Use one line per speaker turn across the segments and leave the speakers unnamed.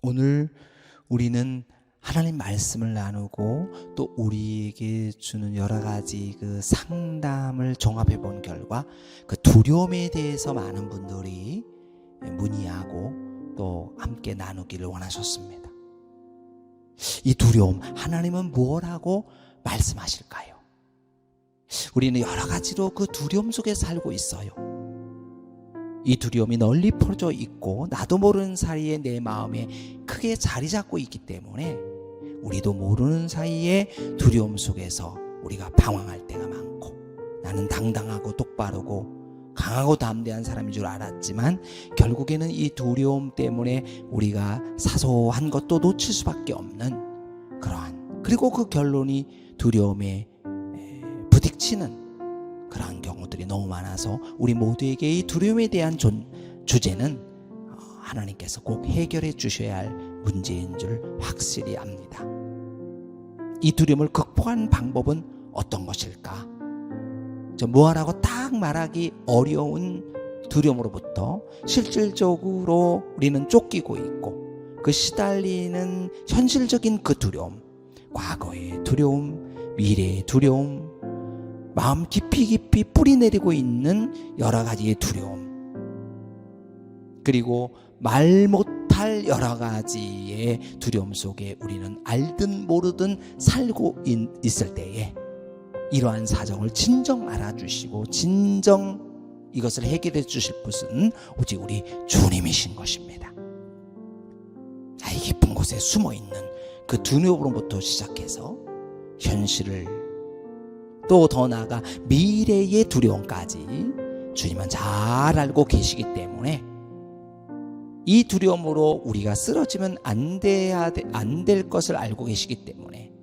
오늘 우리는 하나님 말씀을 나누고 또 우리에게 주는 여러 가지 그 상담을 종합해 본 결과 그 두려움에 대해서 많은 분들이 문의하고 또 함께 나누기를 원하셨습니다. 이 두려움, 하나님은 뭐라고 말씀하실까요? 우리는 여러 가지로 그 두려움 속에 살고 있어요. 이 두려움이 널리 퍼져 있고 나도 모르는 사이에 내 마음에 크게 자리 잡고 있기 때문에 우리도 모르는 사이에 두려움 속에서 우리가 방황할 때가 많고, 나는 당당하고 똑바르고 강하고 담대한 사람인 줄 알았지만 결국에는 이 두려움 때문에 우리가 사소한 것도 놓칠 수밖에 없는 그러한, 그리고 그 결론이 두려움에 부딪히는 그러한 경우들이 너무 많아서 우리 모두에게 이 두려움에 대한 주제는 하나님께서 꼭 해결해 주셔야 할 문제인 줄 확실히 압니다. 이 두려움을 극복하는 방법은 어떤 것일까? 뭐하라고 딱 말하기 어려운 두려움으로부터 실질적으로 우리는 쫓기고 있고, 그 시달리는 현실적인 그 두려움, 과거의 두려움, 미래의 두려움, 마음 깊이 뿌리 내리고 있는 여러 가지의 두려움, 그리고 말 못할 여러 가지의 두려움 속에 우리는 알든 모르든 살고 있을 때에 이러한 사정을 진정 알아주시고 진정 이것을 해결해 주실 분은 오직 우리 주님이신 것입니다. 이 깊은 곳에 숨어있는 그 두려움으로부터 시작해서 현실을, 또 더 나아가 미래의 두려움까지 주님은 잘 알고 계시기 때문에 이 두려움으로 우리가 쓰러지면 안 될 것을 알고 계시기 때문에,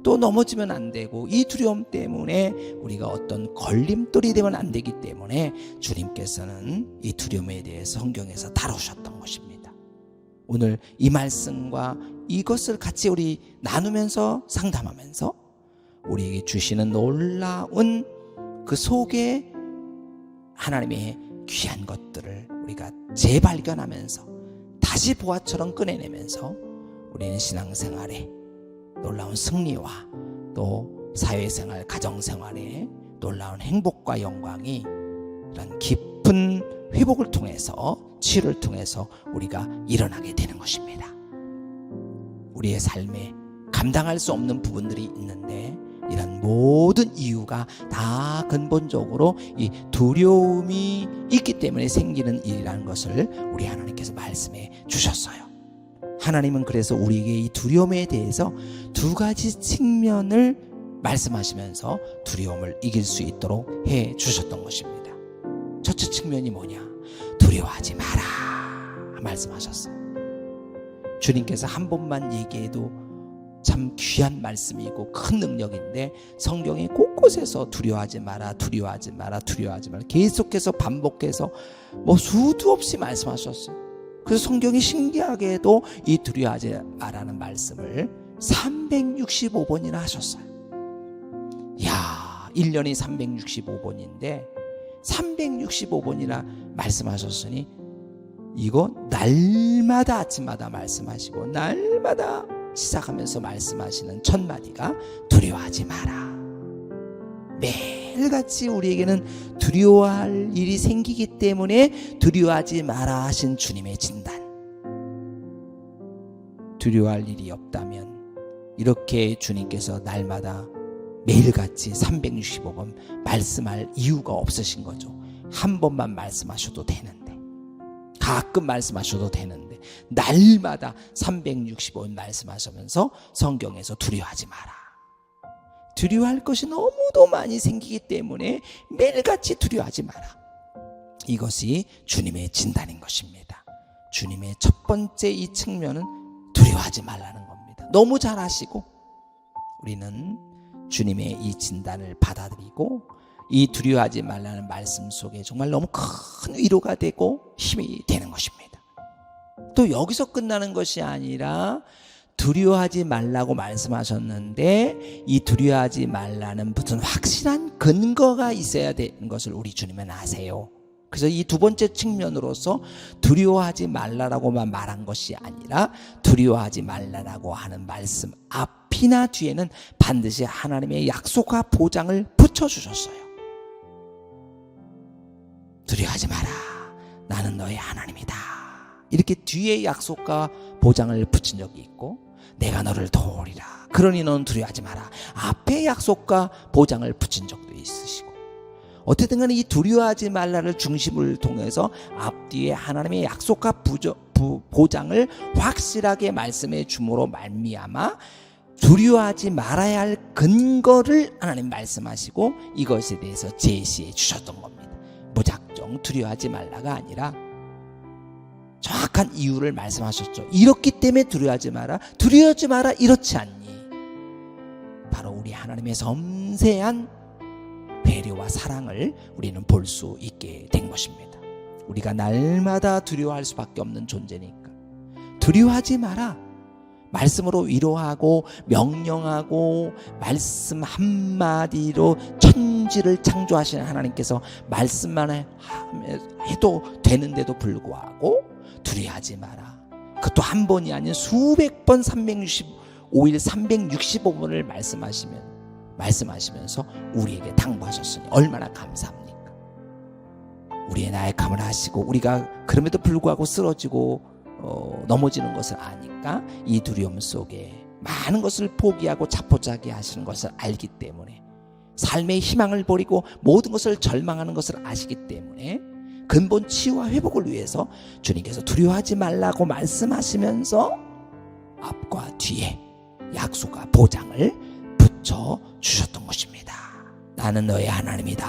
또 넘어지면 안 되고 이 두려움 때문에 우리가 어떤 걸림돌이 되면 안 되기 때문에 주님께서는 이 두려움에 대해서 성경에서 다루셨던 것입니다. 오늘 이 말씀과 이것을 같이 우리 나누면서 상담하면서 우리에게 주시는 놀라운 그 속에 하나님의 귀한 것들을 우리가 재발견하면서 다시 보화처럼 꺼내내면서 우리는 신앙생활에 놀라운 승리와 또 사회생활, 가정생활에 놀라운 행복과 영광이 이런 깊은 회복을 통해서, 치유를 통해서 우리가 일어나게 되는 것입니다. 우리의 삶에 감당할 수 없는 부분들이 있는데 이런 모든 이유가 다 근본적으로 이 두려움이 있기 때문에 생기는 일이라는 것을 우리 하나님께서 말씀해 주셨어요. 하나님은 그래서 우리에게 이 두려움에 대해서 두 가지 측면을 말씀하시면서 두려움을 이길 수 있도록 해 주셨던 것입니다. 첫째 측면이 뭐냐? 두려워하지 마라 말씀하셨어요. 주님께서 한 번만 얘기해도 참 귀한 말씀이고 큰 능력인데 성경의 곳곳에서 두려워하지 마라, 두려워하지 마라, 두려워하지 마라 계속해서 반복해서 수도 없이 말씀하셨어요. 그래서 성경이 신기하게도 이 두려워하지 마라는 말씀을 365번이나 하셨어요. 이야, 1년이 365번인데 365번이나 말씀하셨으니 이거 날마다 아침마다 말씀하시고 날마다 시작하면서 말씀하시는 첫 마디가 두려워하지 마라. 매일같이 우리에게는 두려워할 일이 생기기 때문에 두려워하지 마라 하신 주님의 진단. 두려워할 일이 없다면 이렇게 주님께서 날마다 매일같이 365번 말씀할 이유가 없으신 거죠. 한 번만 말씀하셔도 되는데, 가끔 말씀하셔도 되는데 날마다 365번 말씀하시면서 성경에서 두려워하지 마라. 두려워할 것이 너무도 많이 생기기 때문에 매일같이 두려워하지 마라. 이것이 주님의 진단인 것입니다. 주님의 첫 번째 이 측면은 두려워하지 말라는 겁니다. 너무 잘 아시고 우리는 주님의 이 진단을 받아들이고 이 두려워하지 말라는 말씀 속에 정말 너무 큰 위로가 되고 힘이 되는 것입니다. 또 여기서 끝나는 것이 아니라 두려워하지 말라고 말씀하셨는데 이 두려워하지 말라는 무슨 확실한 근거가 있어야 되는 것을 우리 주님은 아세요. 그래서 이 두 번째 측면으로서 두려워하지 말라라고만 말한 것이 아니라 두려워하지 말라라고 하는 말씀 앞이나 뒤에는 반드시 하나님의 약속과 보장을 붙여주셨어요. 두려워하지 마라. 나는 너의 하나님이다. 이렇게 뒤에 약속과 보장을 붙인 적이 있고, 내가 너를 도우리라. 그러니 너는 두려워하지 마라. 앞에 약속과 보장을 붙인 적도 있으시고, 어쨌든 간에 이 두려워하지 말라를 중심을 통해서 앞뒤에 하나님의 약속과 보장을 확실하게 말씀해 줌으로 말미암아 두려워하지 말아야 할 근거를 하나님 말씀하시고 이것에 대해서 제시해 주셨던 겁니다. 무작정 두려워하지 말라가 아니라 정확한 이유를 말씀하셨죠. 이렇기 때문에 두려워하지 마라. 두려워하지 마라 이렇지 않니? 바로 우리 하나님의 섬세한 배려와 사랑을 우리는 볼 수 있게 된 것입니다. 우리가 날마다 두려워할 수밖에 없는 존재니까 두려워하지 마라. 말씀으로 위로하고 명령하고 말씀 한마디로 천지를 창조하시는 하나님께서 말씀만 해도 되는데도 불구하고 두려워하지 마라. 그것도 한 번이 아닌 수백 번 365일 365번을 말씀하시면서 우리에게 당부하셨으니 얼마나 감사합니까? 우리의 나약함을 아시고 우리가 그럼에도 불구하고 쓰러지고 넘어지는 것을 아니까 이 두려움 속에 많은 것을 포기하고 자포자기 하시는 것을 알기 때문에, 삶의 희망을 버리고 모든 것을 절망하는 것을 아시기 때문에 근본 치유와 회복을 위해서 주님께서 두려워하지 말라고 말씀하시면서 앞과 뒤에 약속과 보장을 붙여 주셨던 것입니다. 나는 너의 하나님이다.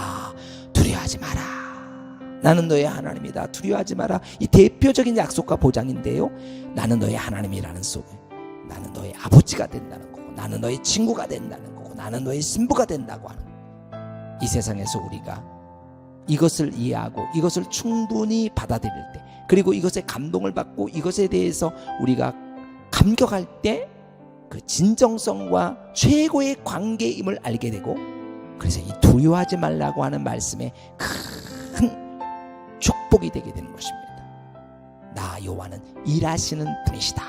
두려워하지 마라. 나는 너의 하나님이다. 두려워하지 마라. 이 대표적인 약속과 보장인데요. 나는 너의 하나님이라는 속에 나는 너의 아버지가 된다는 거고, 나는 너의 친구가 된다는 거고, 나는 너의 신부가 된다고 하는 거고. 이 세상에서 우리가 이것을 이해하고 이것을 충분히 받아들일 때, 그리고 이것에 감동을 받고 이것에 대해서 우리가 감격할 때 그 진정성과 최고의 관계임을 알게 되고, 그래서 이 두려워하지 말라고 하는 말씀에 큰 축복이 되게 되는 것입니다. 나 여호와는 일하시는 분이시다.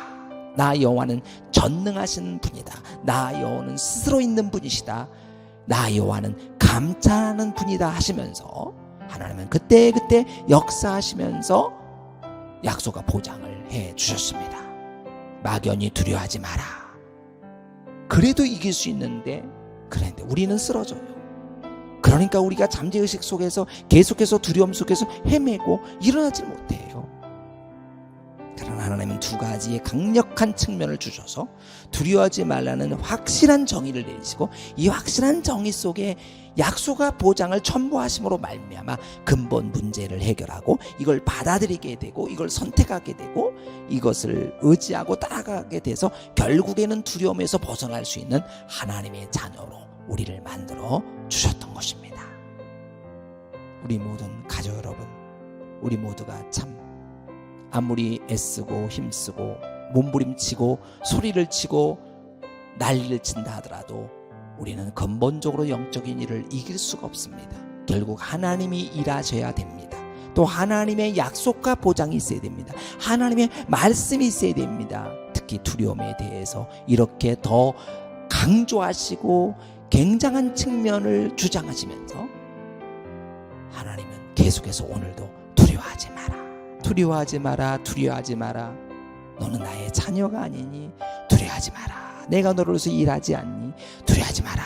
나 여호와는 전능하신 분이다. 나 여호와는 스스로 있는 분이시다. 나 여호와는 감찰하는 분이다 하시면서 하나님은 그때그때 역사하시면서 약속과 보장을 해 주셨습니다. 막연히 두려워하지 마라. 그래도 이길 수 있는데, 그런데 우리는 쓰러져요. 그러니까 우리가 잠재의식 속에서 계속해서 두려움 속에서 헤매고 일어나지 못해요. 그러나 하나님은 두 가지의 강력한 측면을 주셔서 두려워하지 말라는 확실한 정의를 내리시고, 이 확실한 정의 속에 약속과 보장을 첨부하심으로 말미암아 근본 문제를 해결하고 이걸 받아들이게 되고 이걸 선택하게 되고 이것을 의지하고 따라가게 돼서 결국에는 두려움에서 벗어날 수 있는 하나님의 자녀로 우리를 만들어 주셨던 것입니다. 우리 모든 가족 여러분, 우리 모두가 참 아무리 애쓰고 힘쓰고 몸부림치고 소리를 치고 난리를 친다 하더라도 우리는 근본적으로 영적인 일을 이길 수가 없습니다. 결국 하나님이 일하셔야 됩니다. 또 하나님의 약속과 보장이 있어야 됩니다. 하나님의 말씀이 있어야 됩니다. 특히 두려움에 대해서 이렇게 더 강조하시고 굉장한 측면을 주장하시면서 하나님은 계속해서 오늘도 두려워하지 마라. 두려워하지 마라. 두려워하지 마라. 너는 나의 자녀가 아니니 두려워하지 마라. 내가 너를 위해서 일하지 않니? 두려워하지 마라.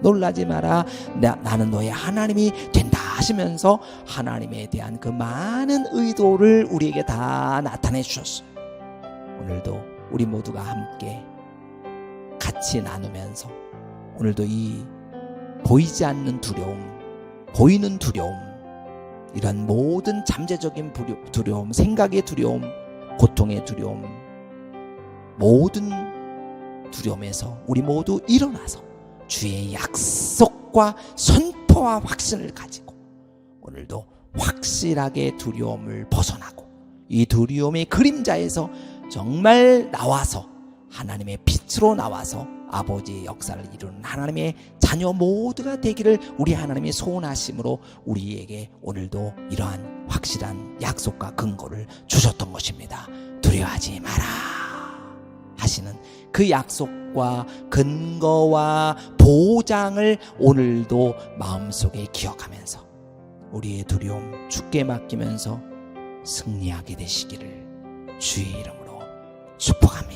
놀라지 마라. 나는 너의 하나님이 된다 하시면서 하나님에 대한 그 많은 의도를 우리에게 다 나타내 주셨어요. 오늘도 우리 모두가 함께 같이 나누면서 오늘도 이 보이지 않는 두려움, 보이는 두려움, 이런 모든 잠재적인 두려움, 생각의 두려움, 고통의 두려움, 모든 두려움에서 우리 모두 일어나서 주의 약속과 선포와 확신을 가지고 오늘도 확실하게 두려움을 벗어나고 이 두려움의 그림자에서 정말 나와서 하나님의 빛으로 나와서 아버지의 역사를 이루는 하나님의 자녀 모두가 되기를 우리 하나님의 소원하심으로 우리에게 오늘도 이러한 확실한 약속과 근거를 주셨던 것입니다. 두려워하지 마라 하시는 그 약속과 근거와 보장을 오늘도 마음속에 기억하면서 우리의 두려움 주께 맡기면서 승리하게 되시기를 주의 이름으로 축복합니다.